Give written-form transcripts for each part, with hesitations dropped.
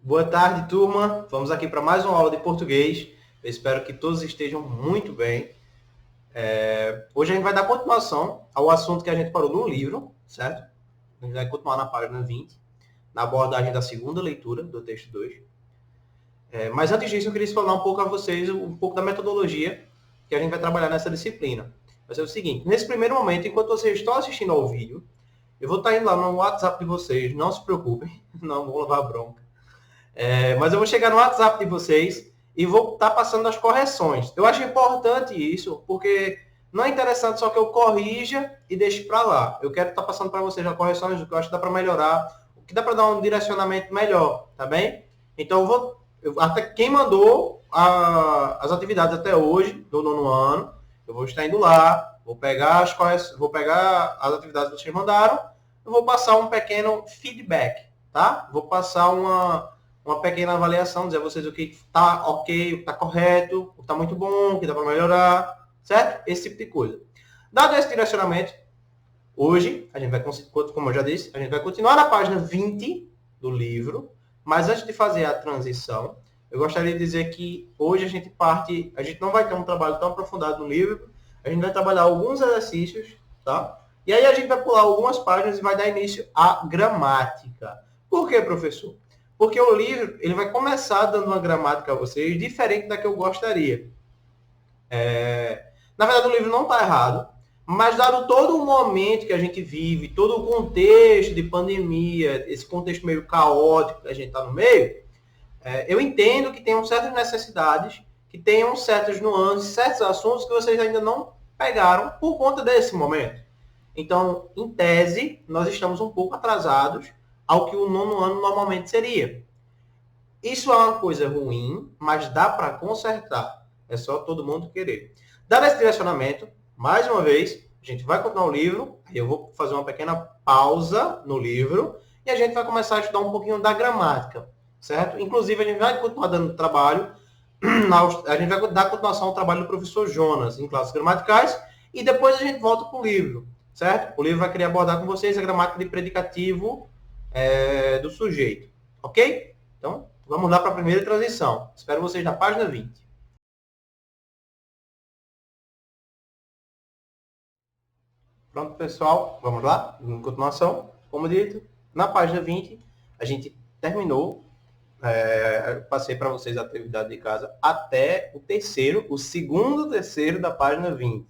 Boa tarde, turma. Vamos aqui para mais uma aula de português. Eu espero que todos estejam muito bem. Hoje a gente vai dar continuação ao assunto que a gente parou no livro, certo? A gente vai continuar na página 20, na abordagem da segunda leitura do texto 2. Mas antes disso, eu queria falar um pouco a vocês, um pouco da metodologia que a gente vai trabalhar nessa disciplina. Vai ser o seguinte, nesse primeiro momento, enquanto vocês estão assistindo ao vídeo, eu vou estar indo lá no WhatsApp de vocês, não se preocupem, não vou levar bronca. Mas eu vou chegar no WhatsApp de vocês e vou estar passando as correções. Eu acho importante isso, porque não é interessante só que eu corrija e deixe para lá. Eu quero estar passando para vocês as correções, o que eu acho que dá para melhorar, o que dá para dar um direcionamento melhor, tá bem? Então, até quem mandou as atividades até hoje, do nono ano, eu vou estar indo lá, vou pegar as atividades que vocês mandaram, eu vou passar um pequeno feedback, tá? Vou passar uma pequena avaliação, dizer a vocês o que está ok, o que está correto, o que está muito bom, o que dá para melhorar, certo? Esse tipo de coisa. Dado esse direcionamento, hoje, a gente vai, como eu já disse, a gente vai continuar na página 20 do livro, mas antes de fazer a transição, eu gostaria de dizer que hoje a gente não vai ter um trabalho tão aprofundado no livro, a gente vai trabalhar alguns exercícios, tá? E aí a gente vai pular algumas páginas e vai dar início à gramática. Por quê, professor? Porque o livro ele vai começar dando uma gramática a vocês diferente da que eu gostaria. Na verdade, o livro não está errado, mas dado todo o momento que a gente vive, todo o contexto de pandemia, esse contexto meio caótico que a gente está no meio, eu entendo que tenham certas necessidades, que tenham certas nuances, certos assuntos que vocês ainda não pegaram por conta desse momento. Então, em tese, nós estamos um pouco atrasados ao que o nono ano normalmente seria. Isso é uma coisa ruim, mas dá para consertar. É só todo mundo querer. Dado esse direcionamento, mais uma vez, a gente vai continuar o livro, eu vou fazer uma pequena pausa no livro e a gente vai começar a estudar um pouquinho da gramática, certo? Inclusive, a gente vai continuar dando trabalho, a gente vai dar continuação ao trabalho do professor Jonas em classes gramaticais e depois a gente volta para o livro, certo? O livro vai querer abordar com vocês a gramática de predicativo do sujeito, ok? Então, vamos lá para a primeira transição. Espero vocês na página 20. Pronto, pessoal, vamos lá, em continuação. Como dito, na página 20, a gente terminou, passei para vocês a atividade de casa até o segundo terceiro da página 20.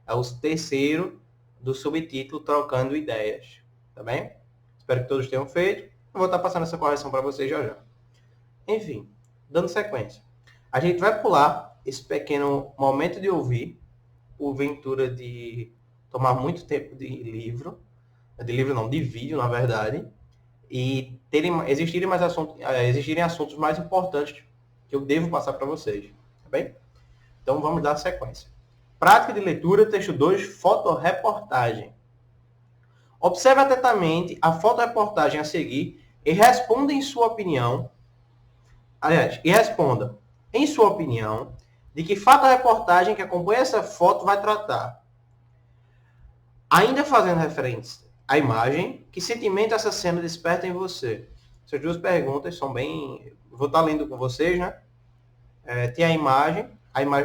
É o terceiro do subtítulo Trocando Ideias, tá bem? Espero que todos tenham feito. Eu vou estar passando essa correção para vocês já já. Enfim, dando sequência. A gente vai pular esse pequeno momento de ouvir, porventura de tomar muito tempo de vídeo, na verdade, e existirem assuntos mais importantes que eu devo passar para vocês, tá bem? Então vamos dar sequência. Prática de leitura, texto 2, fotoreportagem. Observe atentamente a fotoreportagem a seguir e responda em sua opinião. Responda, em sua opinião, de que fato a reportagem que acompanha essa foto vai tratar. Ainda fazendo referência à imagem, que sentimento essa cena desperta em você? Essas duas perguntas são bem... Vou estar lendo com vocês, né? Tem a imagem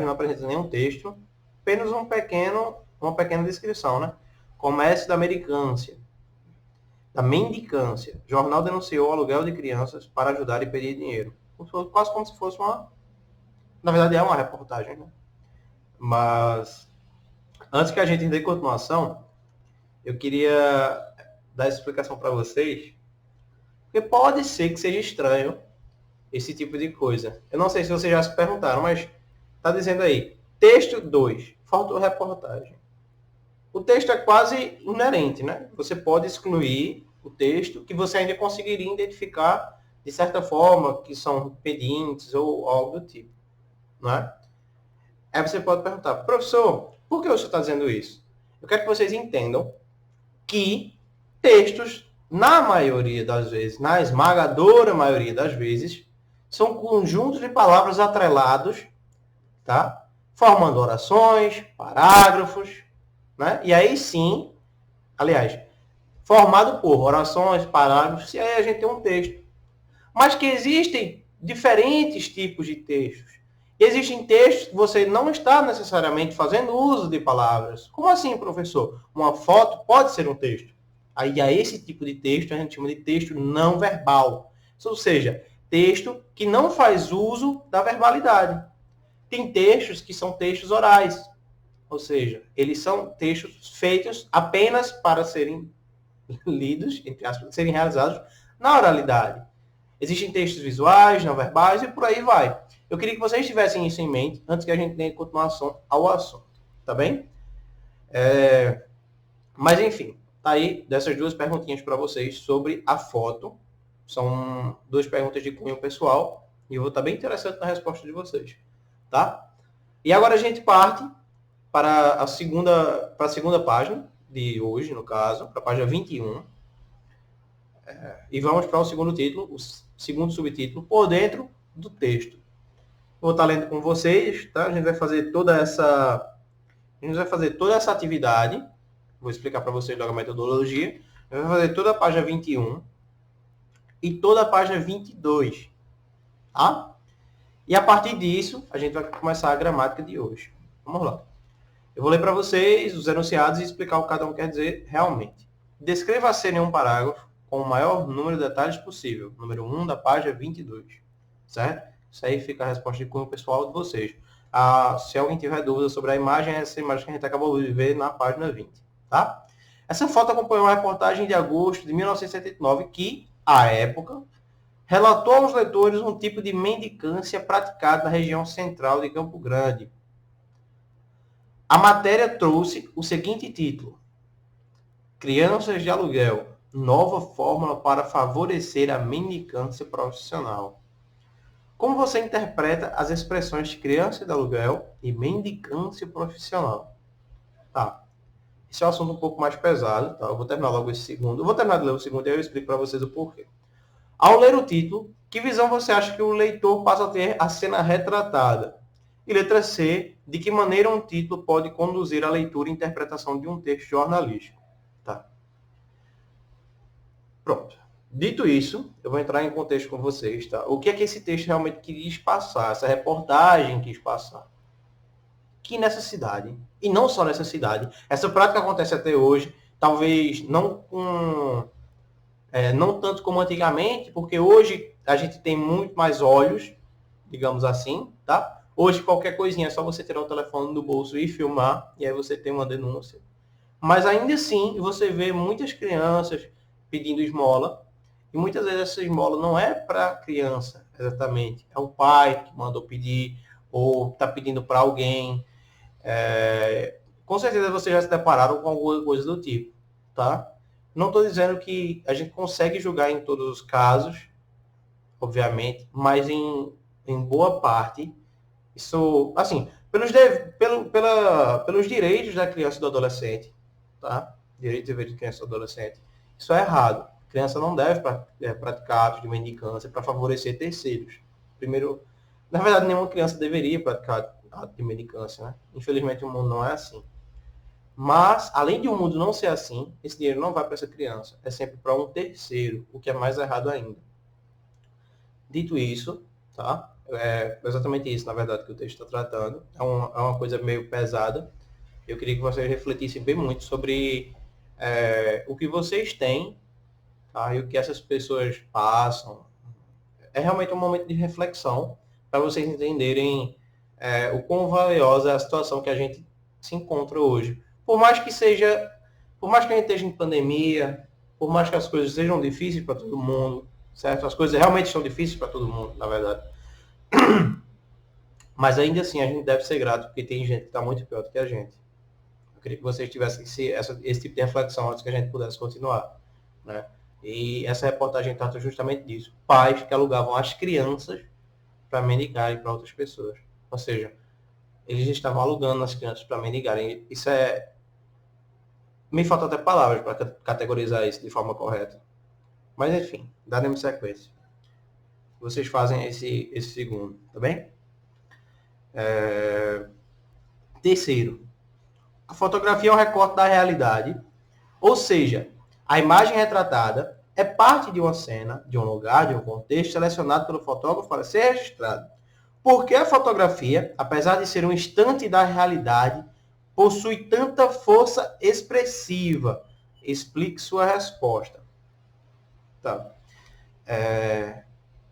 não apresenta nenhum texto, apenas uma pequena descrição, né? Comércio da mendicância. Jornal denunciou o aluguel de crianças para ajudar e pedir dinheiro. Quase como se fosse na verdade é uma reportagem, né? Mas antes que a gente dê continuação, eu queria dar essa explicação para vocês, porque pode ser que seja estranho esse tipo de coisa. Eu não sei se vocês já se perguntaram, mas está dizendo aí, texto 2, fotoreportagem. O texto é quase inerente, né? Você pode excluir o texto que você ainda conseguiria identificar de certa forma que são pedintes ou algo do tipo, não é? Aí você pode perguntar, professor, por que você está dizendo isso? Eu quero que vocês entendam que textos, na maioria das vezes, na esmagadora maioria das vezes, são conjuntos de palavras atrelados, tá? Formando orações, parágrafos, né? E aí sim, aliás, formado por orações, parágrafos, e aí a gente tem um texto. mas que existem diferentes tipos de textos. Existem textos que você não está necessariamente fazendo uso de palavras. Como assim, professor? Uma foto pode ser um texto. Aí, a esse tipo de texto a gente chama de texto não verbal. Ou seja, texto que não faz uso da verbalidade. Tem textos que são textos orais. Ou seja, eles são textos feitos apenas para serem lidos, entre aspas, serem realizados na oralidade. Existem textos visuais, não verbais e por aí vai. Eu queria que vocês tivessem isso em mente antes que a gente dê continuação ao assunto. Tá bem? Mas enfim, tá aí dessas duas perguntinhas para vocês sobre a foto. São duas perguntas de cunho pessoal e eu vou estar bem interessado na resposta de vocês. Tá? E agora a gente parte para a segunda página de hoje, no caso, para a página 21. E vamos para o segundo título, o segundo subtítulo, por dentro do texto. Vou estar lendo com vocês, tá? A gente vai fazer toda essa atividade. Vou explicar para vocês logo a metodologia. A gente vai fazer toda a página 21 e toda a página 22, tá? E a partir disso, a gente vai começar a gramática de hoje. Vamos lá. Eu vou ler para vocês os enunciados e explicar o que cada um quer dizer realmente. Descreva a cena em um parágrafo com o maior número de detalhes possível. Número 1 da página 22. Certo? Isso aí fica a resposta de cunho pessoal de vocês. Se alguém tiver dúvida sobre a imagem, essa imagem que a gente acabou de ver na página 20. Tá? Essa foto acompanhou uma reportagem de agosto de 1979 que, à época, relatou aos leitores um tipo de mendicância praticada na região central de Campo Grande. A matéria trouxe o seguinte título: Crianças de aluguel, nova fórmula para favorecer a mendicância profissional. Como você interpreta as expressões criança de aluguel e mendicância profissional? Tá. Esse é um assunto um pouco mais pesado, tá? Eu vou terminar logo esse segundo. Eu vou terminar de ler o segundo e eu explico para vocês o porquê. Ao ler o título, que visão você acha que o leitor passa a ter a cena retratada? E letra C, de que maneira um título pode conduzir a leitura e interpretação de um texto jornalístico? Tá. Pronto. Dito isso, eu vou entrar em contexto com vocês, tá? O que é que esse texto realmente quis passar, essa reportagem quis passar? Que nessa cidade, e não só nessa cidade, essa prática acontece até hoje, talvez não não tanto como antigamente, porque hoje a gente tem muito mais olhos, digamos assim, tá? Hoje qualquer coisinha é só você tirar o telefone do bolso e filmar, e aí você tem uma denúncia. Mas ainda assim, você vê muitas crianças pedindo esmola, e muitas vezes essa esmola não é para a criança, exatamente. É o pai que mandou pedir, ou está pedindo para alguém. Com certeza vocês já se depararam com alguma coisa do tipo, tá? Não estou dizendo que a gente consegue julgar em todos os casos, obviamente, mas em boa parte, isso, assim, pelos direitos da criança e do adolescente, tá? Direito e dever de criança e adolescente, isso é errado. A criança não deve praticar atos de mendicância para favorecer terceiros. Primeiro, na verdade, nenhuma criança deveria praticar ato de mendicância, né? Infelizmente, o mundo não é assim. Mas, além de o mundo não ser assim, esse dinheiro não vai para essa criança. É sempre para um terceiro, o que é mais errado ainda. Dito isso, tá? É exatamente isso, na verdade, que o texto está tratando. É uma coisa meio pesada. Eu queria que vocês refletissem bem muito sobre o que vocês têm, tá? E o que essas pessoas passam. É realmente um momento de reflexão para vocês entenderem o quão valiosa é a situação que a gente se encontra hoje. Por mais que a gente esteja em pandemia, por mais que as coisas sejam difíceis para todo mundo, certo? As coisas realmente são difíceis para todo mundo, na verdade. Mas ainda assim a gente deve ser grato, porque tem gente que está muito pior do que a gente. Eu queria que vocês tivessem esse tipo de reflexão antes que a gente pudesse continuar, né? E essa reportagem trata justamente disso. Pais que alugavam as crianças para mendigarem para outras pessoas. Ou seja, eles estavam alugando as crianças para mendigarem. Isso é... Me faltam até palavras para categorizar isso de forma correta. Mas enfim, daremos sequência. Vocês fazem esse segundo, tá bem? Terceiro, a fotografia é um recorte da realidade, ou seja, a imagem retratada é parte de uma cena, de um lugar, de um contexto selecionado pelo fotógrafo para ser registrado. Por que a fotografia, apesar de ser um instante da realidade, possui tanta força expressiva? Explique sua resposta. Tá.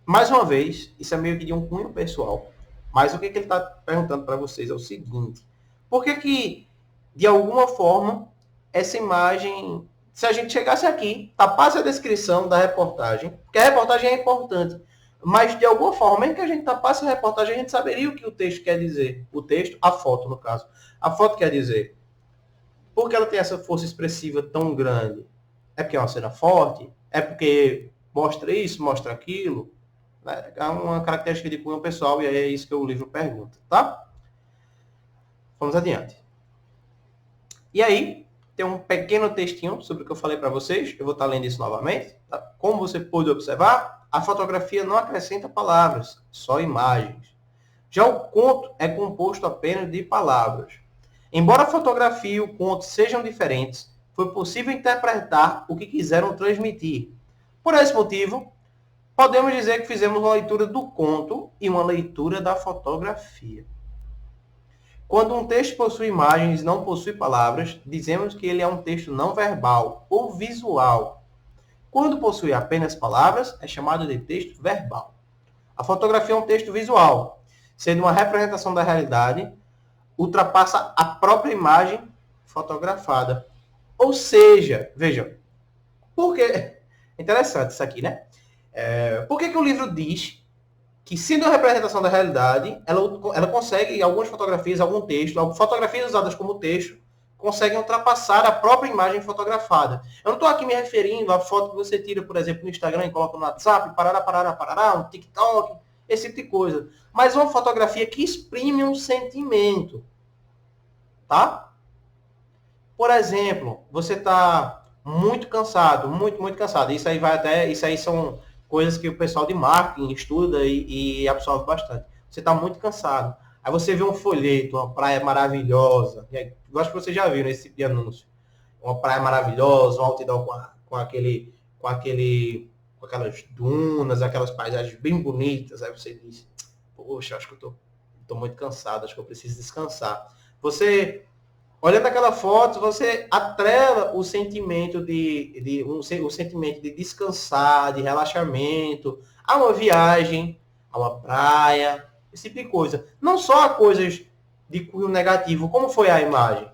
Mais uma vez, isso é meio que de um cunho pessoal. Mas o que ele está perguntando para vocês é o seguinte. Por que, de alguma forma, essa imagem, se a gente chegasse aqui, tapasse a descrição da reportagem, porque a reportagem é importante, mas de alguma forma, mesmo que a gente tapasse a reportagem, a gente saberia o que o texto quer dizer. O texto, a foto, no caso. A foto quer dizer. Por que ela tem essa força expressiva tão grande? É porque é uma cena forte? É porque mostra isso, mostra aquilo? É uma característica de cunho pessoal e é isso que o livro pergunta, tá? Vamos adiante. E aí, tem um pequeno textinho sobre o que eu falei para vocês. Eu vou estar lendo isso novamente. Tá? Como você pôde observar, a fotografia não acrescenta palavras, só imagens. Já o conto é composto apenas de palavras. Embora a fotografia e o conto sejam diferentes, foi possível interpretar o que quiseram transmitir. Por esse motivo, podemos dizer que fizemos uma leitura do conto e uma leitura da fotografia. Quando um texto possui imagens e não possui palavras, dizemos que ele é um texto não verbal ou visual. Quando possui apenas palavras, é chamado de texto verbal. A fotografia é um texto visual, sendo uma representação da realidade, ultrapassa a própria imagem fotografada. Ou seja, vejam, porque interessante isso aqui, né? Por que o livro diz que, sendo a representação da realidade, ela consegue, algumas fotografias, algum texto, fotografias usadas como texto, conseguem ultrapassar a própria imagem fotografada. Eu não estou aqui me referindo à foto que você tira, por exemplo, no Instagram e coloca no WhatsApp, parará, um TikTok, esse tipo de coisa. Mas uma fotografia que exprime um sentimento. Tá? Por exemplo, você está muito cansado, muito cansado. Isso aí são coisas que o pessoal de marketing estuda e absorve bastante. Você está muito cansado. Aí você vê um folheto, uma praia maravilhosa. Eu acho que você já viu esse tipo de anúncio. Uma praia maravilhosa, um outdoor com aquelas dunas, aquelas paisagens bem bonitas. Aí você diz, poxa, acho que eu estou muito cansado, acho que eu preciso descansar. Você, olhando aquela foto, você atrela o sentimento o sentimento de descansar, de relaxamento, a uma viagem, a uma praia, esse tipo de coisa. Não só a coisas de cunho negativo, como foi a imagem,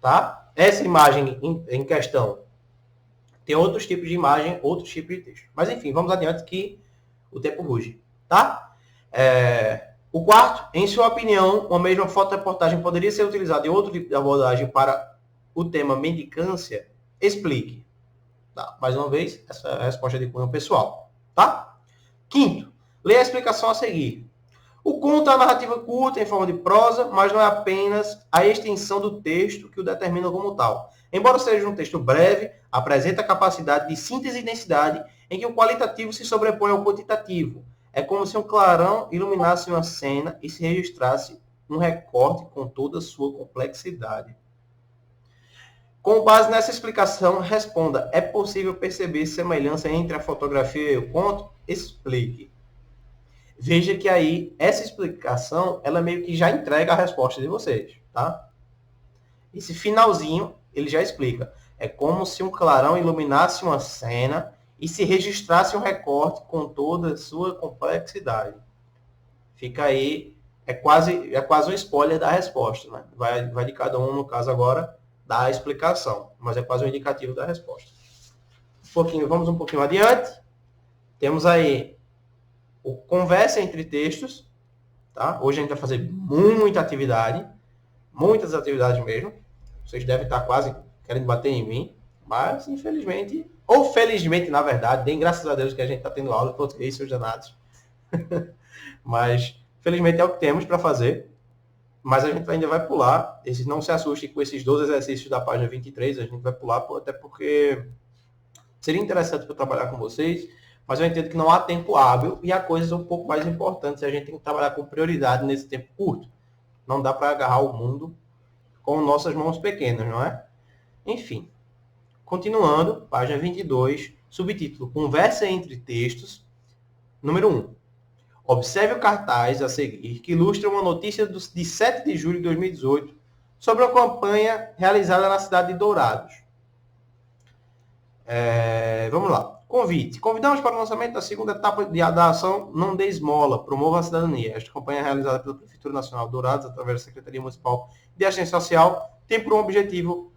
tá? Essa imagem em questão. Tem outros tipos de imagem, outros tipos de texto. Mas enfim, vamos adiante que o tempo ruge, tá? O quarto, em sua opinião, uma mesma fotoreportagem poderia ser utilizada em outro tipo de abordagem para o tema mendicância? Explique. Tá, mais uma vez, essa é a resposta de cunho pessoal. Tá? Quinto, leia a explicação a seguir. O conto é uma narrativa curta, em forma de prosa, mas não é apenas a extensão do texto que o determina como tal. Embora seja um texto breve, apresenta a capacidade de síntese e densidade em que o qualitativo se sobrepõe ao quantitativo. É como se um clarão iluminasse uma cena e se registrasse um recorte com toda a sua complexidade. Com base nessa explicação, responda: é possível perceber semelhança entre a fotografia e o conto? Explique. Veja que aí, essa explicação, ela meio que já entrega a resposta de vocês, tá? Esse finalzinho, ele já explica. É como se um clarão iluminasse uma cena e se registrasse um recorte com toda a sua complexidade. Fica aí, é quase um spoiler da resposta, né? Vai de cada um, no caso agora, dar a explicação, mas é quase um indicativo da resposta. Vamos um pouquinho adiante. Temos aí o conversa entre textos, tá? Hoje a gente vai fazer muita atividade, muitas atividades mesmo. Vocês devem estar quase querendo bater em mim, mas infelizmente, ou felizmente, na verdade, bem graças a Deus que a gente está tendo aula de português, seus danados. Mas, felizmente, é o que temos para fazer. Mas a gente ainda vai pular. Não se assuste com esses 12 exercícios da página 23, a gente vai pular, até porque seria interessante para trabalhar com vocês, mas eu entendo que não há tempo hábil e há coisas um pouco mais importantes. A gente tem que trabalhar com prioridade nesse tempo curto. Não dá para agarrar o mundo com nossas mãos pequenas, não é? Enfim, continuando, página 22, Subtítulo: Conversa entre textos. Número 1. Observe o cartaz a seguir, que ilustra uma notícia de 7 de julho de 2018 sobre uma campanha realizada na cidade de Dourados. Vamos lá. Convite. Convidamos para o lançamento da segunda etapa da ação Não Dê Esmola, Promova a Cidadania. Esta campanha é realizada pela Prefeitura Nacional de Dourados, através da Secretaria Municipal de Assistência Social, tem por um objetivo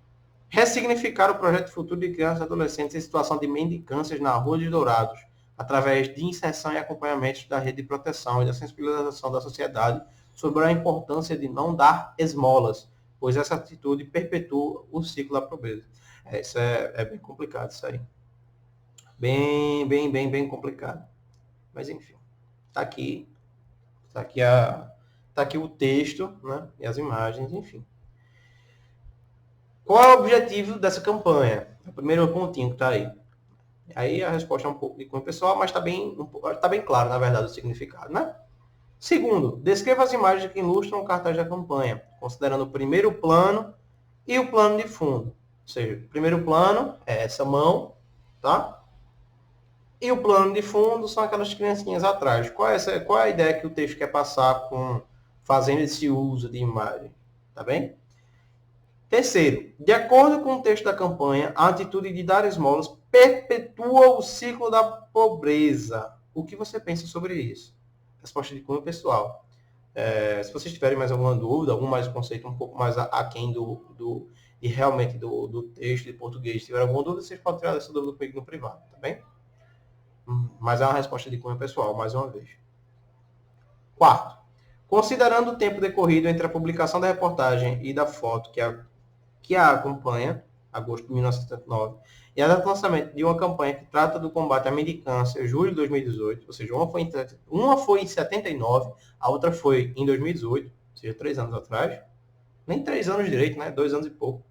ressignificar o projeto futuro de crianças e adolescentes em situação de mendicâncias na Rua de Dourados, através de inserção e acompanhamento da rede de proteção e da sensibilização da sociedade sobre a importância de não dar esmolas, pois essa atitude perpetua o ciclo da pobreza. Isso é bem complicado, isso aí. Bem complicado. Mas enfim, tá aqui o texto, né? E as imagens, enfim. Qual é o objetivo dessa campanha? O primeiro pontinho que está aí. Aí a resposta é um pouco de cunho pessoal, mas está bem claro, na verdade, o significado, né? Segundo, descreva as imagens que ilustram o cartaz da campanha, considerando o primeiro plano e o plano de fundo. Ou seja, o primeiro plano é essa mão, tá? E o plano de fundo são aquelas criancinhas atrás. Qual é a ideia que o texto quer passar fazendo esse uso de imagem? Tá bem? Terceiro, de acordo com o texto da campanha, a atitude de dar esmolas perpetua o ciclo da pobreza. O que você pensa sobre isso? Resposta de cunho pessoal. Se vocês tiverem mais alguma dúvida, algum mais conceito um pouco mais aquém realmente do texto de português, se tiver alguma dúvida, vocês podem tirar essa dúvida comigo no privado, tá bem? Mas é uma resposta de cunho pessoal, mais uma vez. Quarto, considerando o tempo decorrido entre a publicação da reportagem e da foto que a acompanha, agosto de 1979, e a data de lançamento de uma campanha que trata do combate à mendicância, julho de 2018, ou seja, uma foi em 79, a outra foi em 2018, ou seja, 3 anos atrás. Nem 3 anos direito, né? 2 anos e pouco.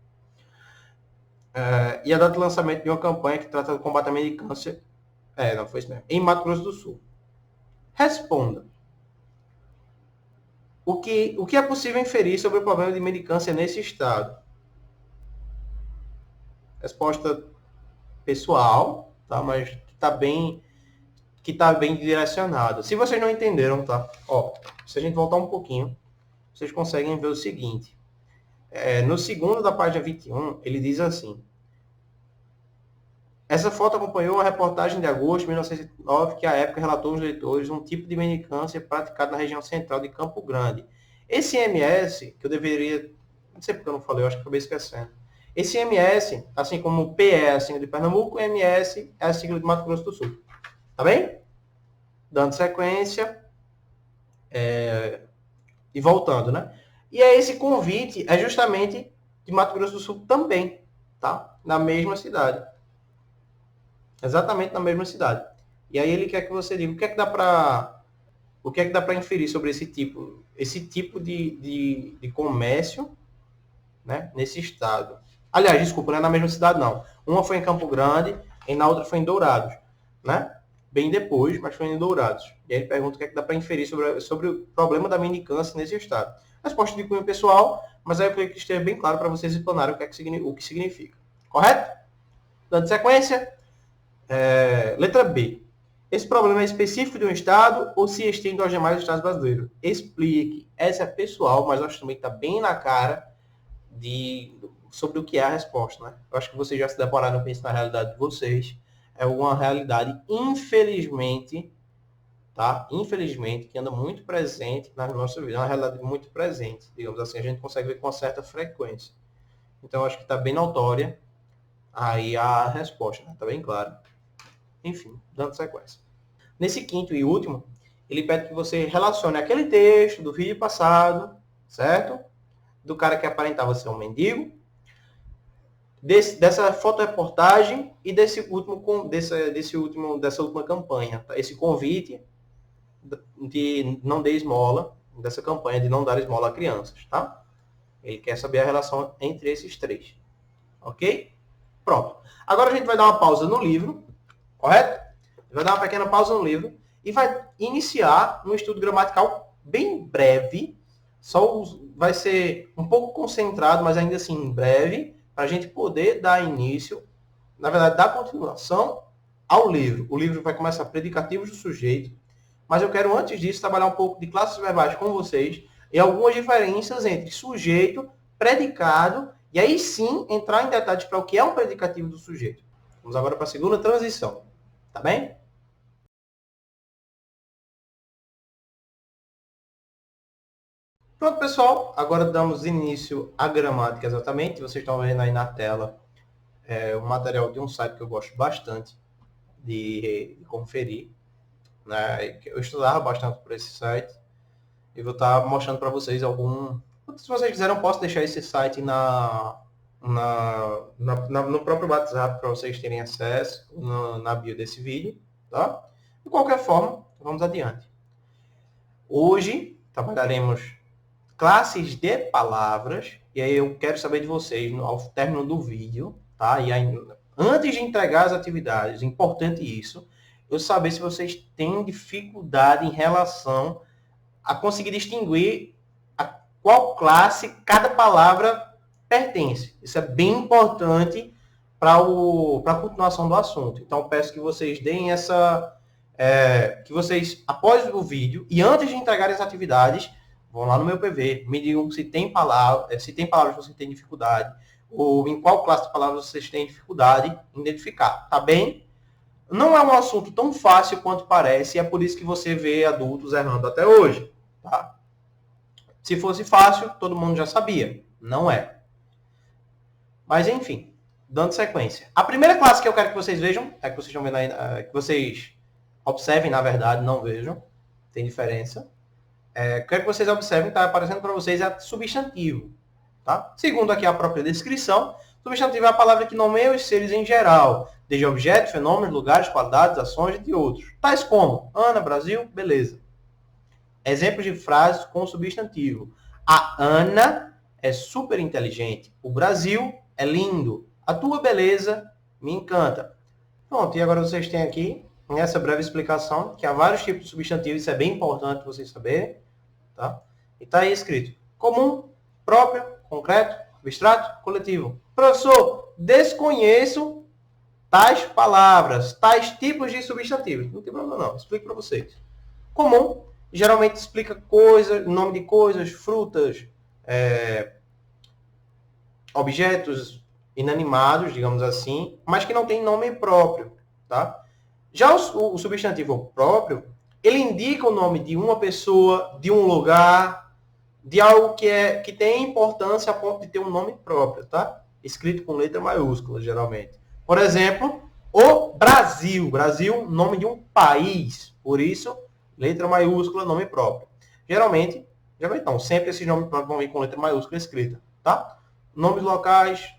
E a data de lançamento de uma campanha que trata do combate à mendicância, não foi isso mesmo, em Mato Grosso do Sul. Responda. O que é possível inferir sobre o problema de mendicância nesse estado? Resposta pessoal, tá? Mas que tá bem direcionada. Se vocês não entenderam, tá? Se a gente voltar um pouquinho, vocês conseguem ver o seguinte. No segundo da página 21, ele diz assim: essa foto acompanhou a reportagem de agosto de 1909, que à época relatou aos leitores um tipo de mendicância praticado na região central de Campo Grande. Esse MS, que eu deveria... Não sei porque eu não falei, eu acho que acabei esquecendo. Esse MS, assim como o PE é a sigla de Pernambuco, o MS é a sigla de Mato Grosso do Sul. Tá bem? Dando sequência. E voltando, né? E aí esse convite é justamente de Mato Grosso do Sul também, tá? Na mesma cidade. Exatamente na mesma cidade. E aí ele quer que você diga o que é que dá para inferir sobre esse tipo de comércio, né, nesse estado. Aliás, desculpa, não é na mesma cidade não. Uma foi em Campo Grande e na outra foi em Dourados, né? Bem depois, mas foi em Dourados. E aí ele pergunta o que é que dá para inferir sobre o problema da mendicância nesse estado. Resposta de cunho pessoal, mas aí eu queria que esteja bem claro para vocês explanarem o que significa. Correto? Dando sequência, letra B. Esse problema é específico de um estado ou se estende aos demais estados brasileiros? Explique. Essa é pessoal, mas acho também que está bem na cara sobre o que é a resposta, né? Eu acho que vocês já se depararam com isso na realidade de vocês. É uma realidade, infelizmente, tá? Infelizmente, que anda muito presente na nossa vida. É uma realidade muito presente, digamos assim, a gente consegue ver com uma certa frequência. Então, eu acho que está bem notória aí a resposta, né? Tá bem claro. Enfim, dando sequência. Nesse quinto e último, ele pede que você relacione aquele texto do vídeo passado, certo? Do cara que aparentava ser um mendigo, dessa fotoreportagem e dessa última campanha. Tá? Esse convite de não dar esmola, dessa campanha de não dar esmola a crianças. Tá? Ele quer saber a relação entre esses três. Ok? Pronto. Agora a gente vai dar uma pausa no livro, correto? Vai dar uma pequena pausa no livro e vai iniciar um estudo gramatical bem breve. Vai ser um pouco concentrado, mas ainda assim breve, para a gente poder dar início, na verdade, dar continuação ao livro. O livro vai começar predicativos do sujeito, mas eu quero, antes disso, trabalhar um pouco de classes verbais com vocês e algumas diferenças entre sujeito, predicado, e aí sim entrar em detalhes para o que é um predicativo do sujeito. Vamos agora para a segunda transição. Tá bem? Pronto, pessoal. Agora damos início à gramática exatamente. Vocês estão vendo aí na tela o material de um site que eu gosto bastante de conferir. Né? Eu estudava bastante por esse site e vou estar mostrando para vocês algum... Se vocês quiserem, eu posso deixar esse site no próprio WhatsApp para vocês terem acesso na bio desse vídeo. Tá? De qualquer forma, vamos adiante. Hoje trabalharemos classes de palavras, e aí eu quero saber de vocês, ao término do vídeo, tá? E aí, antes de entregar as atividades, importante isso, eu saber se vocês têm dificuldade em relação a conseguir distinguir a qual classe cada palavra pertence. Isso é bem importante para a continuação do assunto. Então, peço que vocês deem que vocês, após o vídeo, e antes de entregar as atividades, vão lá no meu PV, me digam se tem palavras que você tem dificuldade, ou em qual classe de palavras vocês têm dificuldade em identificar, tá bem? Não é um assunto tão fácil quanto parece, e é por isso que você vê adultos errando até hoje, tá? Se fosse fácil, todo mundo já sabia. Não é. Mas, enfim, dando sequência. A primeira classe que eu quero que vocês vejam, que vocês estão vendo aí, que vocês observem, na verdade, não vejam, tem diferença. Quero que vocês observem, está aparecendo para vocês, é substantivo. Tá? Segundo aqui a própria descrição, substantivo é a palavra que nomeia os seres em geral, desde objetos, fenômenos, lugares, qualidades, ações, entre outros. Tais como Ana, Brasil, beleza. Exemplos de frases com substantivo. A Ana é super inteligente. O Brasil é lindo. A tua beleza me encanta. Pronto, e agora vocês têm aqui, nessa breve explicação, que há vários tipos de substantivos, isso é bem importante vocês saberem. Tá? E está aí escrito: comum, próprio, concreto, abstrato, coletivo. Professor, desconheço tais palavras, tais tipos de substantivos. Não tem problema não, explico para vocês. Comum, geralmente explica coisas, nome de coisas, frutas, objetos inanimados, digamos assim, mas que não tem nome próprio. Tá? Já o substantivo próprio, ele indica o nome de uma pessoa, de um lugar, de algo que tem importância a ponto de ter um nome próprio, tá? Escrito com letra maiúscula, geralmente. Por exemplo, o Brasil. Brasil, nome de um país. Por isso, letra maiúscula, nome próprio. Geralmente não, sempre esses nomes próprios vão vir com letra maiúscula escrita, tá? Nomes locais,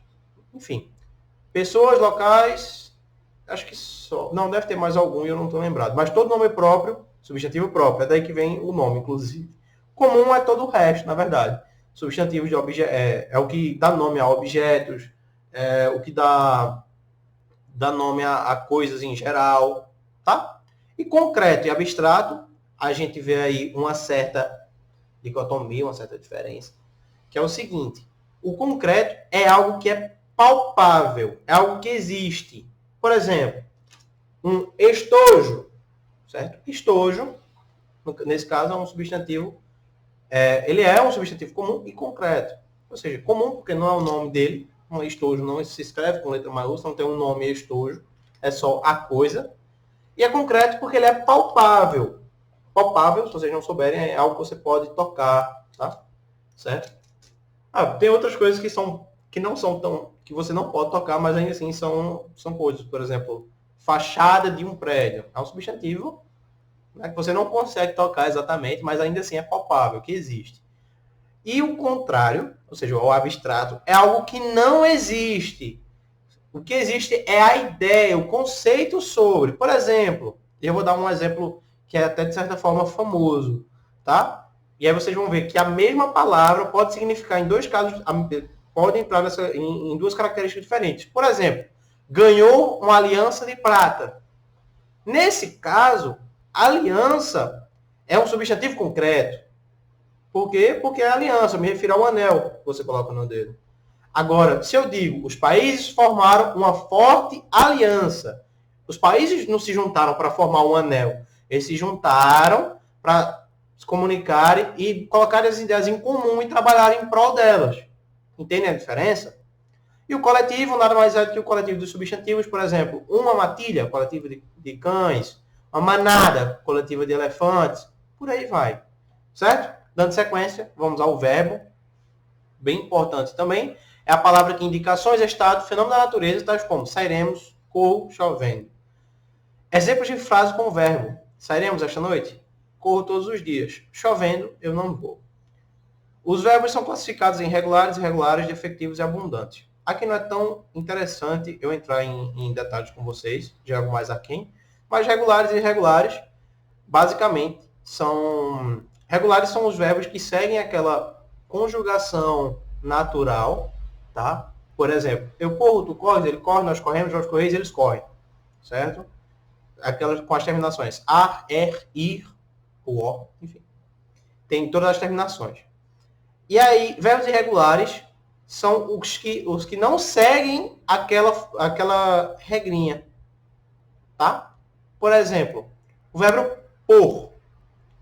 enfim. Pessoas locais, acho que só. Não, deve ter mais algum e eu não estou lembrado. Mas todo nome próprio, substantivo próprio, é daí que vem o nome, inclusive. Comum é todo o resto, na verdade. Substantivo de é o que dá nome a objetos, o que dá nome a coisas em geral, tá? E concreto e abstrato, a gente vê aí uma certa dicotomia, uma certa diferença, que é o seguinte: o concreto é algo que é palpável, é algo que existe. Por exemplo, um estojo, certo? Estojo, nesse caso, é um substantivo, ele é um substantivo comum e concreto. Ou seja, comum porque não é o nome dele, um estojo não se escreve com letra maiúscula, não tem um nome estojo, é só a coisa. E é concreto porque ele é palpável. Palpável, se vocês não souberem, é algo que você pode tocar, tá? Certo? Tem outras coisas que não são tão... que você não pode tocar, mas ainda assim são coisas. Por exemplo, fachada de um prédio. É um substantivo, né, que você não consegue tocar exatamente, mas ainda assim é palpável, que existe. E o contrário, ou seja, o abstrato, é algo que não existe. O que existe é a ideia, o conceito sobre. Por exemplo, eu vou dar um exemplo que é até de certa forma famoso, tá? E aí vocês vão ver que a mesma palavra pode significar em dois casos, pode entrar em duas características diferentes. Por exemplo, ganhou uma aliança de prata. Nesse caso, aliança é um substantivo concreto. Por quê? Porque é aliança, eu me refiro ao anel que você coloca no dedo. Agora, se eu digo, os países formaram uma forte aliança, Os países não se juntaram para formar um anel. Eles se juntaram para se comunicarem e colocarem as ideias em comum e trabalharem em prol delas. Entendem a diferença? E o coletivo nada mais é do que o coletivo dos substantivos, por exemplo, uma matilha, coletivo de cães, uma manada, coletiva de elefantes, por aí vai. Certo? Dando sequência, vamos ao verbo, bem importante também, é a palavra que indica ações, estado, fenômeno da natureza, tais como sairemos, corro, chovendo. Exemplos de frase com o verbo. Sairemos esta noite? Corro todos os dias. Chovendo, eu não vou. Os verbos são classificados em regulares, irregulares, defectivos e abundantes. Aqui não é tão interessante eu entrar em detalhes com vocês, de algo mais aquém, mas regulares e irregulares, basicamente, são... Regulares são os verbos que seguem aquela conjugação natural, tá? Por exemplo, eu corro, tu corres, ele corre, nós corremos, nós correis, eles correm, certo? Aquelas com as terminações ar, ir, o, enfim. Tem todas as terminações. E aí, verbos irregulares são os que não seguem aquela regrinha, tá? Por exemplo, o verbo por.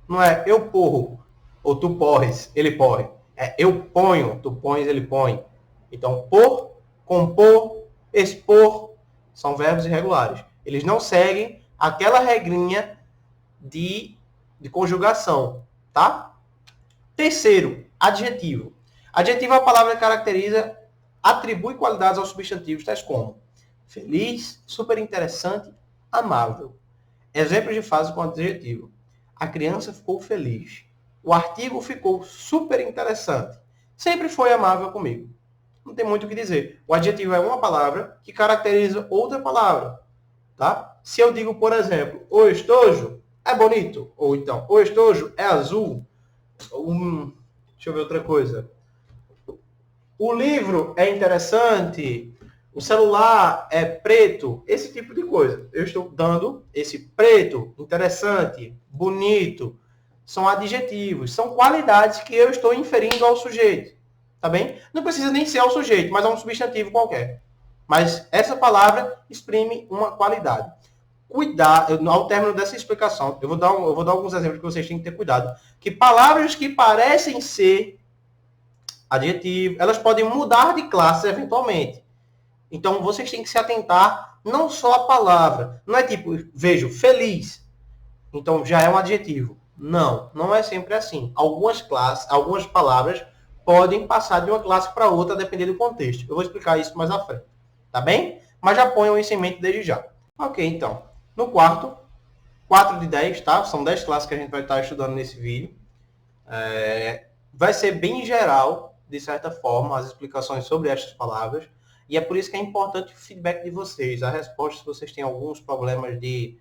Não é eu porro, ou tu porres, ele porre. É eu ponho, tu pões, ele põe. Então, por, compor, expor, são verbos irregulares. Eles não seguem aquela regrinha de conjugação, tá? Terceiro, adjetivo. Adjetivo é a palavra que caracteriza, atribui qualidades aos substantivos, tais como feliz, super interessante, amável. Exemplos de frase com adjetivo. A criança ficou feliz. O artigo ficou super interessante. Sempre foi amável comigo. Não tem muito o que dizer. O adjetivo é uma palavra que caracteriza outra palavra. Tá? Se eu digo, por exemplo, o estojo é bonito. Ou então, o estojo é azul. Deixa eu ver outra coisa. O livro é interessante. O celular é preto, esse tipo de coisa. Eu estou dando esse preto, interessante, bonito. São adjetivos, são qualidades que eu estou inferindo ao sujeito. Tá bem? Não precisa nem ser ao sujeito, mas é um substantivo qualquer. Mas essa palavra exprime uma qualidade. Cuidado, ao término dessa explicação, eu vou dar alguns exemplos que vocês têm que ter cuidado. Que palavras que parecem ser adjetivos, elas podem mudar de classe eventualmente. Então, vocês têm que se atentar não só à palavra. Não é tipo, vejo, feliz. Então, já é um adjetivo. Não, não é sempre assim. Algumas palavras podem passar de uma classe para outra, dependendo do contexto. Eu vou explicar isso mais à frente. Tá bem? Mas já ponham isso em mente desde já. Ok, então. No quarto, 4 de 10, tá? São 10 classes que a gente vai estar estudando nesse vídeo. Vai ser bem geral, de certa forma, as explicações sobre estas palavras. E é por isso que é importante o feedback de vocês, a resposta, se vocês têm alguns problemas de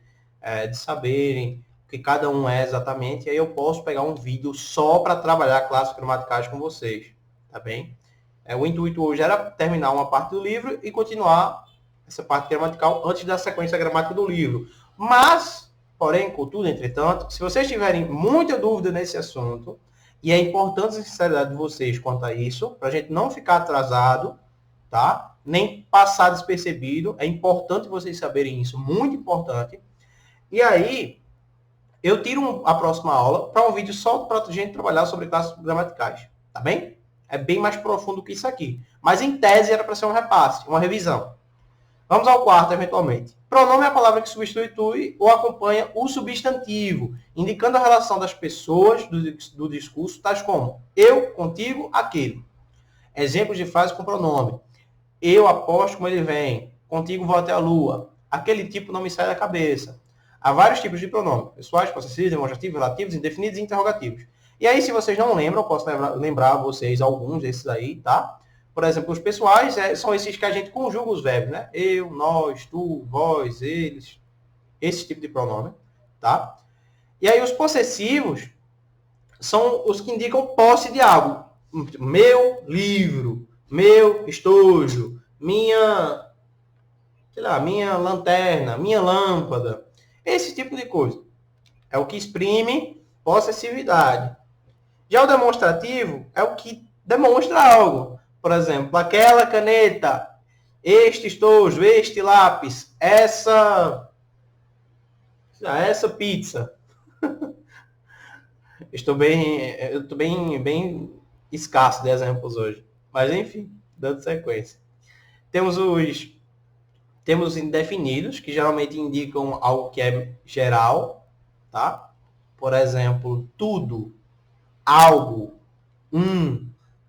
saberem o que cada um é exatamente, aí eu posso pegar um vídeo só para trabalhar classes gramaticais com vocês, tá bem? O intuito hoje era terminar uma parte do livro e continuar essa parte gramatical antes da sequência gramática do livro. Mas, porém, contudo, entretanto, se vocês tiverem muita dúvida nesse assunto, e é importante a sinceridade de vocês quanto a isso, para a gente não ficar atrasado, tá? Nem passar despercebido. É importante vocês saberem isso, muito importante. E aí, eu tiro a próxima aula para um vídeo só para a gente trabalhar sobre classes gramaticais, tá bem? É bem mais profundo que isso aqui. Mas em tese era para ser um repasse, uma revisão. Vamos ao quarto, eventualmente. Pronome é a palavra que substitui ou acompanha o substantivo, indicando a relação das pessoas do discurso, tais como eu, contigo, aquele. Exemplos de frase com pronome. Eu aposto como ele vem. Contigo vou até a lua. Aquele tipo não me sai da cabeça. Há vários tipos de pronomes. Pessoais, possessivos, demonstrativos, relativos, indefinidos e interrogativos. E aí, se vocês não lembram, eu posso lembrar a vocês alguns desses aí, tá? Por exemplo, os pessoais são esses que a gente conjuga os verbos, né? Eu, nós, tu, vós, eles. Esse tipo de pronome, tá? E aí, os possessivos são os que indicam posse de algo. Meu livro, meu estojo, minha lanterna, minha lâmpada. Esse tipo de coisa. É o que exprime possessividade. Já o demonstrativo é o que demonstra algo. Por exemplo, aquela caneta, este estojo, este lápis, essa Essa pizza. Eu estou bem escasso de exemplos hoje. Mas enfim, dando sequência. Temos os indefinidos, que geralmente indicam algo que é geral, tá? Por exemplo, tudo, algo,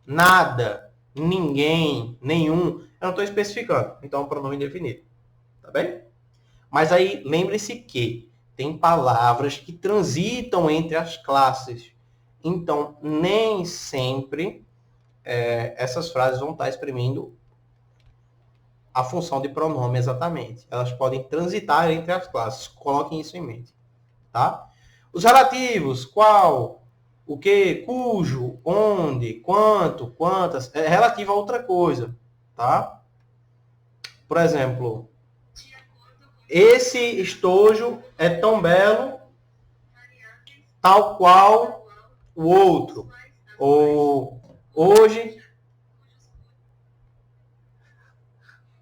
nada, ninguém, nenhum. Eu não estou especificando, então é um pronome indefinido, tá bem? Mas aí lembre-se que tem palavras que transitam entre as classes. Então, nem sempre essas frases vão estar exprimindo a função de pronome exatamente. Elas podem transitar entre as classes. Coloquem isso em mente. Tá? Os relativos, qual, o que, cujo, onde, quanto, quantas, é relativo a outra coisa. Tá? Por exemplo, esse estojo é tão belo, tal qual o outro. Ou hoje.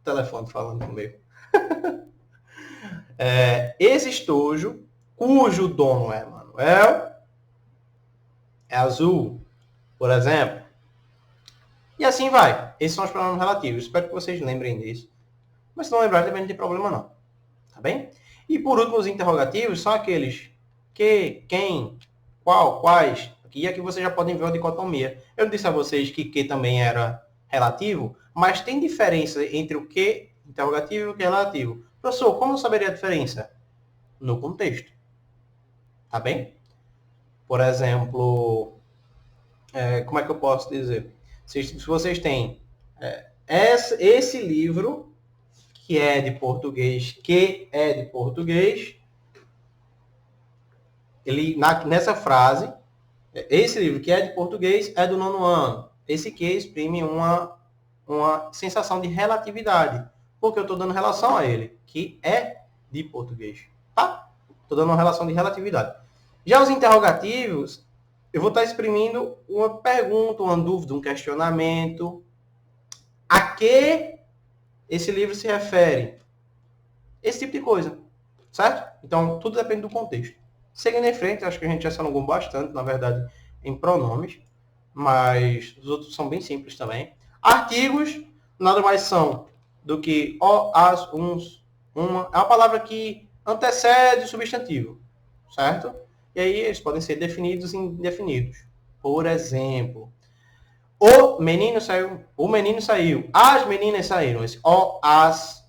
Telefone falando comigo. Esse estojo, cujo dono é Manuel, é azul, por exemplo. E assim vai. Esses são os pronomes relativos. Espero que vocês lembrem disso. Mas se não lembrar, também não tem problema não. Tá bem? E por último, os interrogativos são aqueles que, quem, qual, quais. E aqui vocês já podem ver a dicotomia. Eu disse a vocês que também era relativo, mas tem diferença entre o que interrogativo e o que relativo. Professor, como eu saberia a diferença? No contexto. Tá bem? Por exemplo, como é que eu posso dizer? Se vocês têm esse livro, que é de português, ele, nessa frase, esse livro que é de português é do 9º ano. Esse que exprime uma sensação de relatividade, porque eu estou dando relação a ele, que é de português. Tá? Estou dando uma relação de relatividade. Já os interrogativos, eu vou estar exprimindo uma pergunta, uma dúvida, um questionamento. A que esse livro se refere? Esse tipo de coisa. Certo? Então, tudo depende do contexto. Seguindo em frente, acho que a gente já se alongou bastante, na verdade, em pronomes, mas os outros são bem simples também. Artigos nada mais são do que o, as, uns, uma. É uma palavra que antecede o substantivo, certo? E aí eles podem ser definidos e indefinidos. Por exemplo, o menino saiu, as meninas saíram. Esse o, as,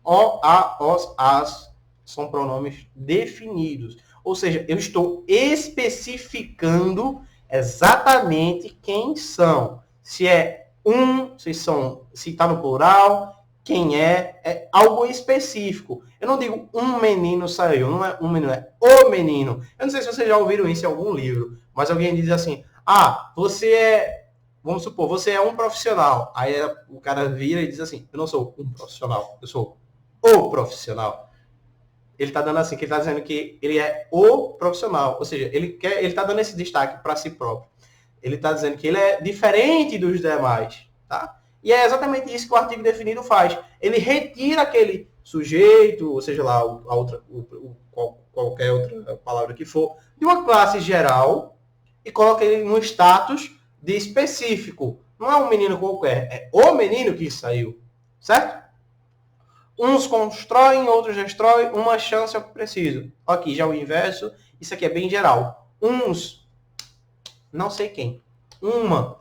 o, a, os, as são pronomes definidos. Ou seja, eu estou especificando exatamente quem são. Se é se está no plural, quem é algo específico. Eu não digo um menino saiu, não é um menino, é o menino. Eu não sei se vocês já ouviram isso em algum livro, mas alguém diz assim, vamos supor, você é um profissional. Aí o cara vira e diz assim, eu não sou um profissional, eu sou o profissional. Ele está dando assim, que ele está dizendo que ele é o profissional, ou seja, ele está dando esse destaque para si próprio. Ele está dizendo que ele é diferente dos demais, tá? E é exatamente isso que o artigo definido faz. Ele retira aquele sujeito, ou seja lá, qualquer outra palavra que for, de uma classe geral e coloca ele no status de específico. Não é um menino qualquer, é o menino que saiu, certo? Uns constroem, outros destroem, uma chance é o que preciso. Aqui já o inverso, isso aqui é bem geral. Uns, não sei quem. Uma,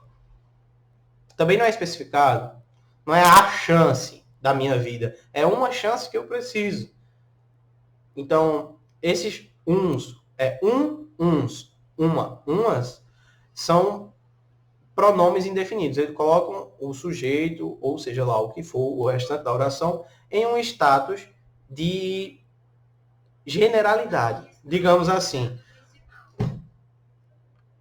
também não é especificado. Não é a chance da minha vida. É uma chance que eu preciso. Então, esses uns, uns, uma, umas, são pronomes indefinidos. Eles colocam o sujeito, ou seja lá o que for, o restante da oração, em um status de generalidade. Digamos assim.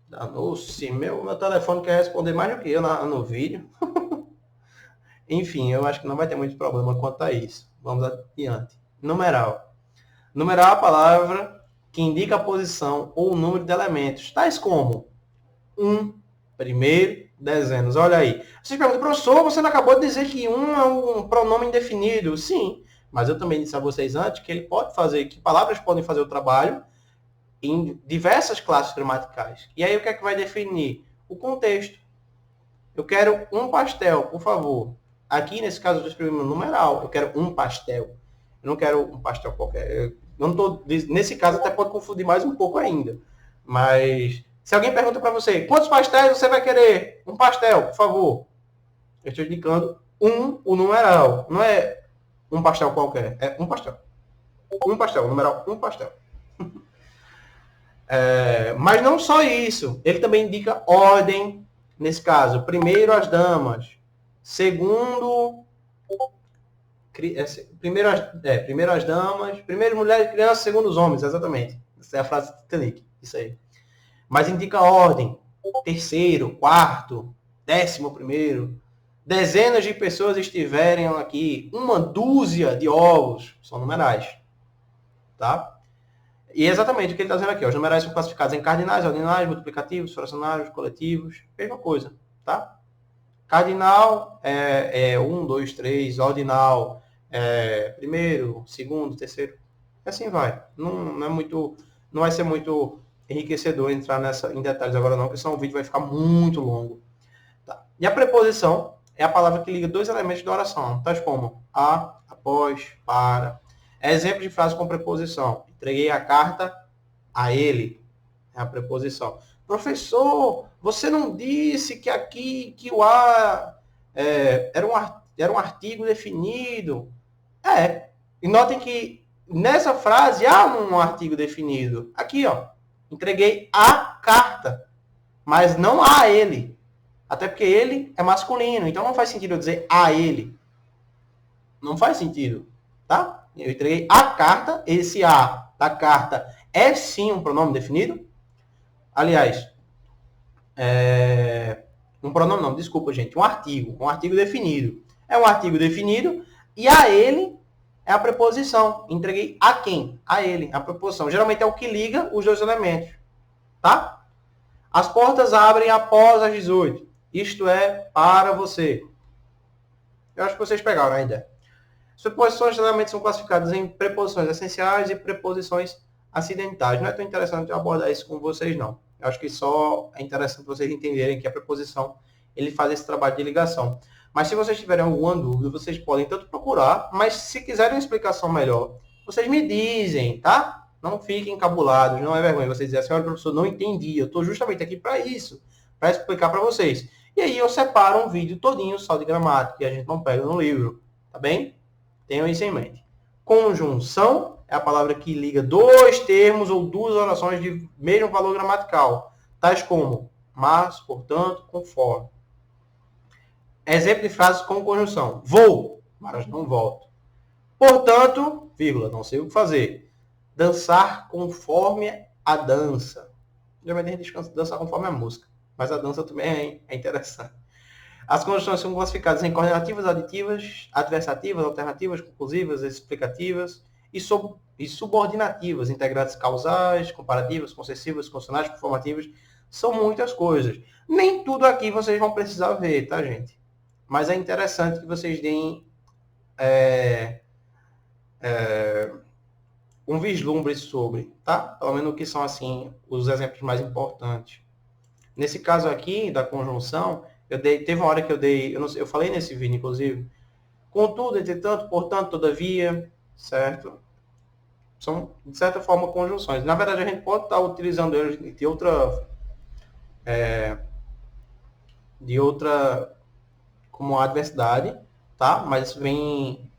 Danou-se, meu telefone quer responder mais do que eu no vídeo. Enfim, eu acho que não vai ter muito problema quanto a isso. Vamos adiante. Numeral. Numeral é a palavra que indica a posição ou o número de elementos, tais como primeiro, dezenas. Olha aí. Você pergunta, professor, você não acabou de dizer que é um pronome indefinido? Sim, Mas eu também disse a vocês antes que ele pode fazer, que palavras podem fazer o trabalho em diversas classes gramaticais. E aí o que é que vai definir? O contexto. Eu quero um pastel, por favor. Aqui, nesse caso, eu estou escrevendo numeral. Eu quero um pastel. Eu não quero um pastel qualquer. Eu não tô, nesse caso, até pode confundir mais um pouco ainda. Mas, se alguém pergunta para você, quantos pastéis você vai querer? Um pastel, por favor. Eu estou indicando o numeral. Não é um pastel qualquer. É um pastel. Um pastel. O numeral, um pastel. Mas não só isso. Ele também indica ordem. Nesse caso, primeiro as damas. Segundo... primeiro as damas. Primeiro mulheres e crianças, segundo os homens. Exatamente. Essa é a frase do Titanic. Isso aí. Mas indica ordem. Terceiro, quarto, 11º. Dezenas de pessoas estiverem aqui. Uma dúzia de ovos. São numerais. Tá? E é exatamente o que ele está dizendo aqui. Os numerais são classificados em cardinais, ordinais, multiplicativos, fracionários, coletivos. Mesma coisa. Tá? Cardinal é 1, 2, 3. Ordinal é primeiro, segundo, terceiro. E assim vai. Não é muito, não vai ser muito enriquecedor entrar em detalhes agora não, porque senão o vídeo vai ficar muito longo. Tá. E a preposição é a palavra que liga dois elementos da oração, tais como a, após, para. Exemplo de frase com preposição. Entreguei a carta a ele. É a preposição. Professor, você não disse que aqui, que o a era um artigo definido? E notem que nessa frase há um artigo definido. Aqui, ó. Entreguei a carta. Mas não a ele. Até porque ele é masculino. Então não faz sentido eu dizer a ele. Não faz sentido. Tá? Eu entreguei a carta. Esse a da carta é sim um pronome definido. Aliás, um pronome não, desculpa, gente. Um artigo definido. É um artigo definido e a ele é a preposição. Entreguei a quem? A ele, a preposição. Geralmente é o que liga os dois elementos. Tá? As portas abrem após as 18. Isto é para você. Eu acho que vocês pegaram a ideia. As preposições geralmente são classificadas em preposições essenciais e preposições acidentais. Não é tão interessante eu abordar isso com vocês, não. Eu acho que só é interessante vocês entenderem que a preposição ele faz esse trabalho de ligação. Mas se vocês tiverem alguma dúvida, vocês podem tanto procurar, mas se quiserem uma explicação melhor, vocês me dizem, tá? Não fiquem encabulados, não é vergonha vocês dizerem assim, olha, professor, não entendi, eu estou justamente aqui para isso, para explicar para vocês. E aí eu separo um vídeo todinho só de gramática, que a gente não pega no livro, tá bem? Tenham isso em mente. Conjunção é a palavra que liga dois termos ou duas orações de mesmo valor gramatical, tais como mas, portanto, conforme. Exemplo de frases com conjunção. Vou, mas não volto. Portanto, vírgula, não sei o que fazer. Dançar conforme a dança. Geralmente a gente dança conforme a música, mas a dança também é interessante. As conjunções são classificadas em coordenativas, aditivas, adversativas, alternativas, conclusivas, explicativas e subordinativas, integrantes causais, comparativas, concessivas, condicionais, conformativas. São muitas coisas. Nem tudo aqui vocês vão precisar ver, tá, gente? Mas é interessante que vocês deem um vislumbre sobre, tá? Pelo menos o que são, assim, os exemplos mais importantes. Nesse caso aqui, da conjunção, teve uma hora que eu falei nesse vídeo, inclusive, contudo, entretanto, portanto, todavia, certo? São, de certa forma, conjunções. Na verdade, a gente pode estar utilizando eles de outra como adversidade, tá? Mas vem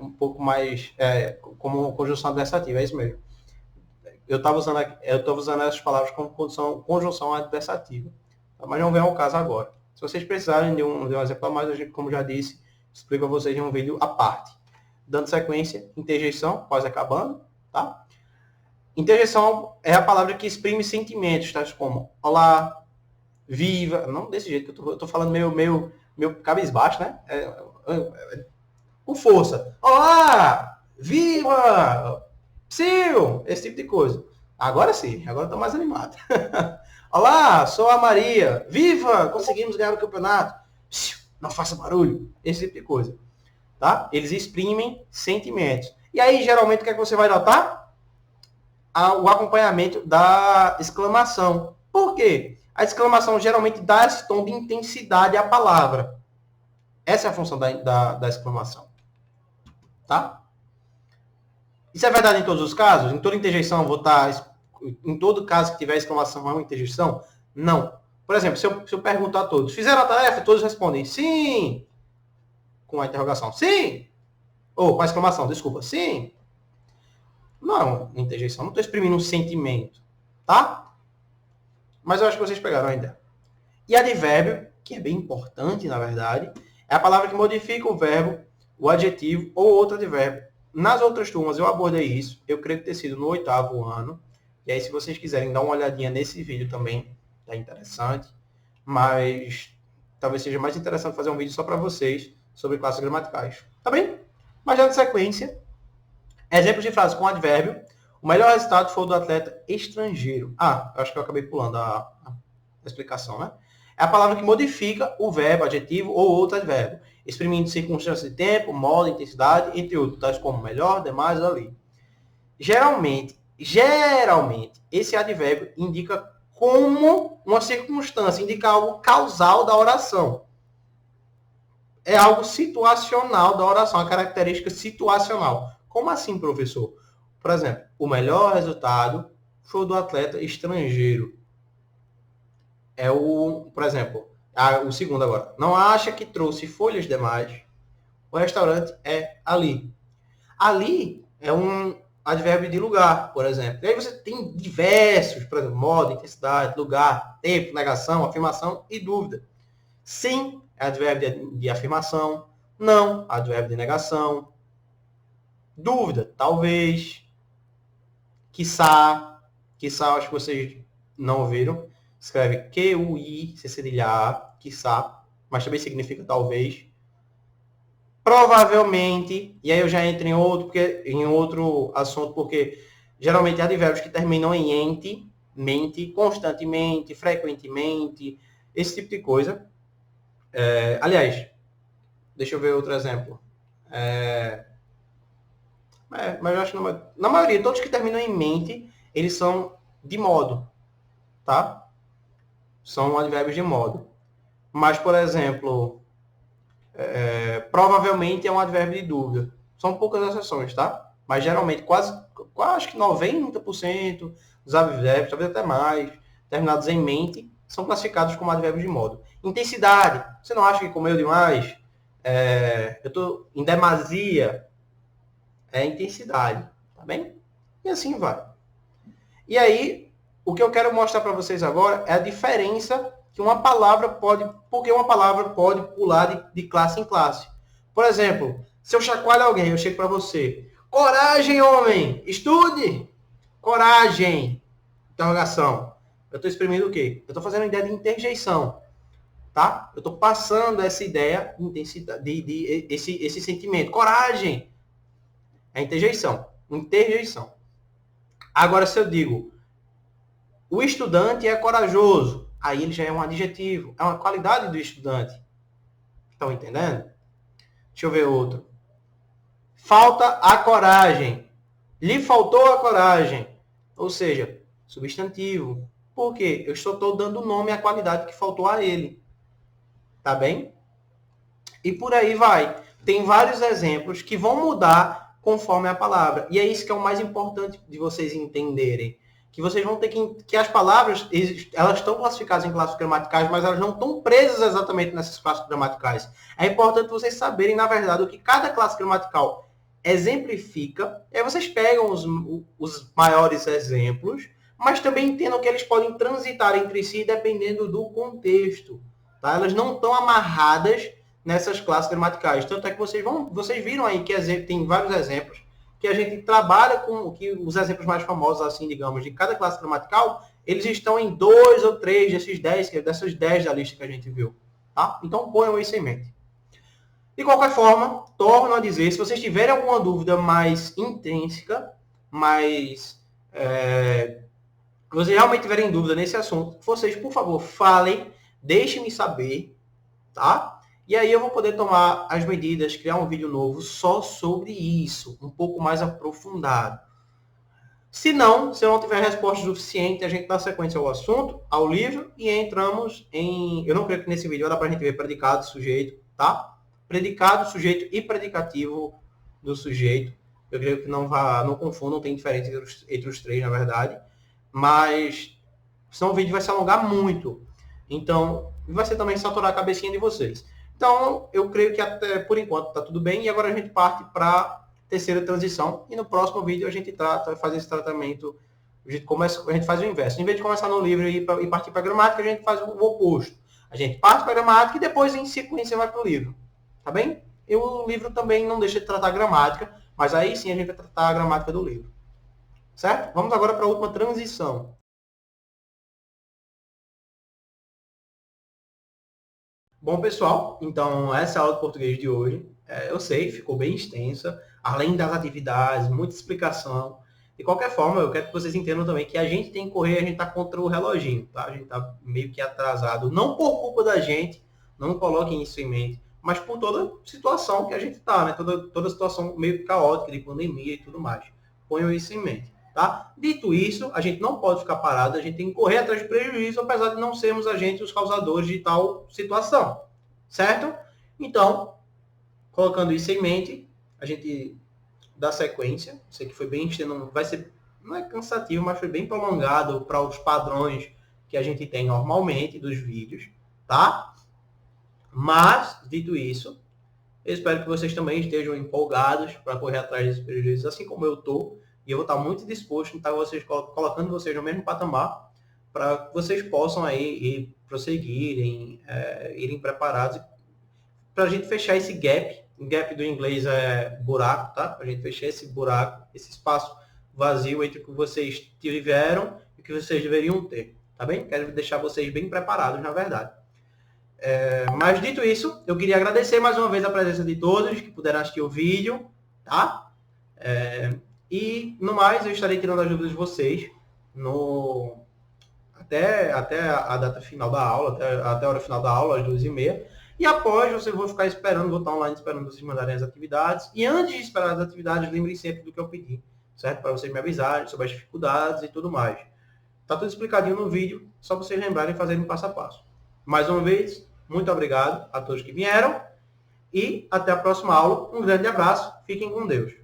um pouco mais como conjunção adversativa, é isso mesmo. Eu estava usando essas palavras como conjunção adversativa, tá? Mas não vem ao caso agora. Se vocês precisarem de um exemplo a mais, a gente, como já disse, explico a vocês em um vídeo à parte. Dando sequência, interjeição, quase acabando, tá? Interjeição é a palavra que exprime sentimentos, tais como olá, viva, não desse jeito que eu estou falando meio cabisbaixo, né? Com força. Olá, viva, psiu, esse tipo de coisa. Agora sim, agora estou mais animado. Olá, sou a Maria, viva, conseguimos ganhar o campeonato. Psiu, não faça barulho, esse tipo de coisa. tá? Eles exprimem sentimentos. E aí, geralmente, o que é que você vai notar? O acompanhamento da exclamação. Por quê? A exclamação geralmente dá esse tom de intensidade à palavra. Essa é a função da exclamação. Tá? Isso é verdade em todos os casos? Em toda interjeição eu vou estar... Em todo caso que tiver exclamação é uma interjeição? Não. Por exemplo, se eu perguntar a todos, fizeram a tarefa? Todos respondem sim. Com a interrogação. Sim. Ou com a exclamação, desculpa. Sim. Não é uma interjeição. Não estou exprimindo um sentimento. Tá? Mas eu acho que vocês pegaram a ideia. E advérbio, que é bem importante, na verdade, é a palavra que modifica o verbo, o adjetivo ou outro advérbio. Nas outras turmas eu abordei isso, eu creio que ter sido no 8º ano. E aí, se vocês quiserem dar uma olhadinha nesse vídeo também, é interessante. Mas talvez seja mais interessante fazer um vídeo só para vocês sobre classes gramaticais. Tá bem? Mas já na sequência, exemplos de frases com advérbio. O melhor resultado foi o do atleta estrangeiro. Eu acho que eu acabei pulando a explicação, né? É a palavra que modifica o verbo, adjetivo ou outro advérbio, exprimindo circunstância de tempo, modo, intensidade, entre outros, tais como melhor, demais, ali. Geralmente, esse advérbio indica como uma circunstância, indica algo causal da oração. É algo situacional da oração, a característica situacional. Como assim, professor? Por exemplo, o melhor resultado foi o do atleta estrangeiro. Por exemplo, o segundo agora. Não acha que trouxe folhas demais? O restaurante é ali. Ali é um advérbio de lugar, por exemplo. E aí você tem diversos, por exemplo, modo, intensidade, lugar, tempo, negação, afirmação e dúvida. Sim, é advérbio de afirmação. Não, advérbio de negação. Dúvida, talvez. Quiçá. Quiçá, acho que vocês não ouviram. Escreve Q-U-I, C cedilha A, quiçá, mas também significa talvez. Provavelmente, e aí eu já entro em outro assunto, porque geralmente advérbios que terminam em ente, mente, constantemente, frequentemente, esse tipo de coisa. Aliás, deixa eu ver outro exemplo. Mas eu acho que na maioria, todos que terminam em mente, eles são de modo, tá? São advérbios de modo. Mas, por exemplo, provavelmente é um advérbio de dúvida. São poucas exceções, tá? Mas geralmente, quase acho que 90% dos advérbios, talvez até mais, terminados em mente, são classificados como advérbios de modo. Intensidade. Você não acha que comeu demais? Eu estou em demasia. É intensidade, tá bem? E assim vai. E aí, o que eu quero mostrar para vocês agora é a diferença que uma palavra pode... Porque uma palavra pode pular de classe em classe. Por exemplo, se eu chacoalho alguém, eu chego para você. Coragem, homem! Estude! Coragem! Interrogação. Eu estou exprimindo o quê? Eu estou fazendo uma ideia de interjeição. Tá? Eu estou passando essa ideia de esse sentimento. Coragem! É interjeição. Interjeição. Agora, se eu digo, o estudante é corajoso, aí ele já é um adjetivo, é uma qualidade do estudante. Estão entendendo? Deixa eu ver outro. Falta a coragem. Lhe faltou a coragem. Ou seja, substantivo. Por quê? Eu só estou dando nome à qualidade que faltou a ele. Tá bem? E por aí vai. Tem vários exemplos que vão mudar conforme a palavra. E é isso que é o mais importante de vocês entenderem. Que vocês vão ter que as palavras, elas estão classificadas em classes gramaticais, mas elas não estão presas exatamente nessas classes gramaticais. É importante vocês saberem, na verdade, o que cada classe gramatical exemplifica. E aí vocês pegam os maiores exemplos, mas também entendam que eles podem transitar entre si dependendo do contexto. Tá? Elas não estão amarradas nessas classes gramaticais. Tanto é que vocês viram aí que tem vários exemplos que a gente trabalha com que os exemplos mais famosos, assim, digamos, de cada classe gramatical, eles estão em 2 ou 3 dessas 10 da lista que a gente viu. Tá? Então, ponham isso em mente. De qualquer forma, torno a dizer, se vocês tiverem alguma dúvida mais intrínseca, vocês realmente tiverem dúvida nesse assunto, vocês, por favor, falem, deixem-me saber, tá? E aí eu vou poder tomar as medidas, criar um vídeo novo só sobre isso, um pouco mais aprofundado. Se não, se eu não tiver resposta suficiente, a gente dá sequência ao assunto, ao livro, e entramos em... Eu não creio que nesse vídeo dá para a gente ver predicado, sujeito, tá? Predicado, sujeito e predicativo do sujeito. Eu creio que não confundam, tem diferença entre os três, na verdade. Mas senão o vídeo vai se alongar muito. Então, vai ser também saturar a cabecinha de vocês. Então, eu creio que até por enquanto está tudo bem. E agora a gente parte para terceira transição. E no próximo vídeo a gente faz esse tratamento. A gente faz o inverso. Em vez de começar no livro e partir para a gramática, a gente faz o oposto. A gente parte para a gramática e depois, em sequência, vai para o livro. Tá bem? E o livro também não deixa de tratar a gramática, mas aí sim a gente vai tratar a gramática do livro. Certo? Vamos agora para a última transição. Bom, pessoal, então essa é a aula de português de hoje. Eu sei, ficou bem extensa, além das atividades, muita explicação. De qualquer forma, eu quero que vocês entendam também que a gente tem que correr, a gente está contra o reloginho, tá? A gente está meio que atrasado, não por culpa da gente, não coloquem isso em mente, mas por toda situação que a gente está, né? Toda situação meio caótica de pandemia e tudo mais. Ponham isso em mente, tá? Dito isso, a gente não pode ficar parado, a gente tem que correr atrás de prejuízo, apesar de não sermos a gente os causadores de tal situação, certo? Então, colocando isso em mente, a gente dá sequência. Sei que foi bem extenso, vai ser, não é cansativo, mas foi bem prolongado para os padrões que a gente tem normalmente dos vídeos, tá? Mas, dito isso, eu espero que vocês também estejam empolgados para correr atrás desses prejuízos, assim como eu estou. E eu vou estar muito disposto em estar colocando vocês no mesmo patamar para que vocês possam aí prosseguirem, irem preparados para a gente fechar esse gap. O gap do inglês é buraco, tá? Para a gente fechar esse buraco, esse espaço vazio entre o que vocês tiveram e o que vocês deveriam ter, tá bem? Quero deixar vocês bem preparados, na verdade. Mas dito isso, eu queria agradecer mais uma vez a presença de todos que puderam assistir o vídeo, tá? E no mais, eu estarei tirando as dúvidas de vocês até a data final da aula, até a hora final da aula, às 2h30. E após, vocês vão ficar esperando, vou estar online esperando vocês mandarem as atividades. E antes de esperar as atividades, lembrem sempre do que eu pedi, certo? Para vocês me avisarem sobre as dificuldades e tudo mais. Tá tudo explicadinho no vídeo, só vocês lembrarem e fazerem passo a passo. Mais uma vez, muito obrigado a todos que vieram e até a próxima aula. Um grande abraço, fiquem com Deus.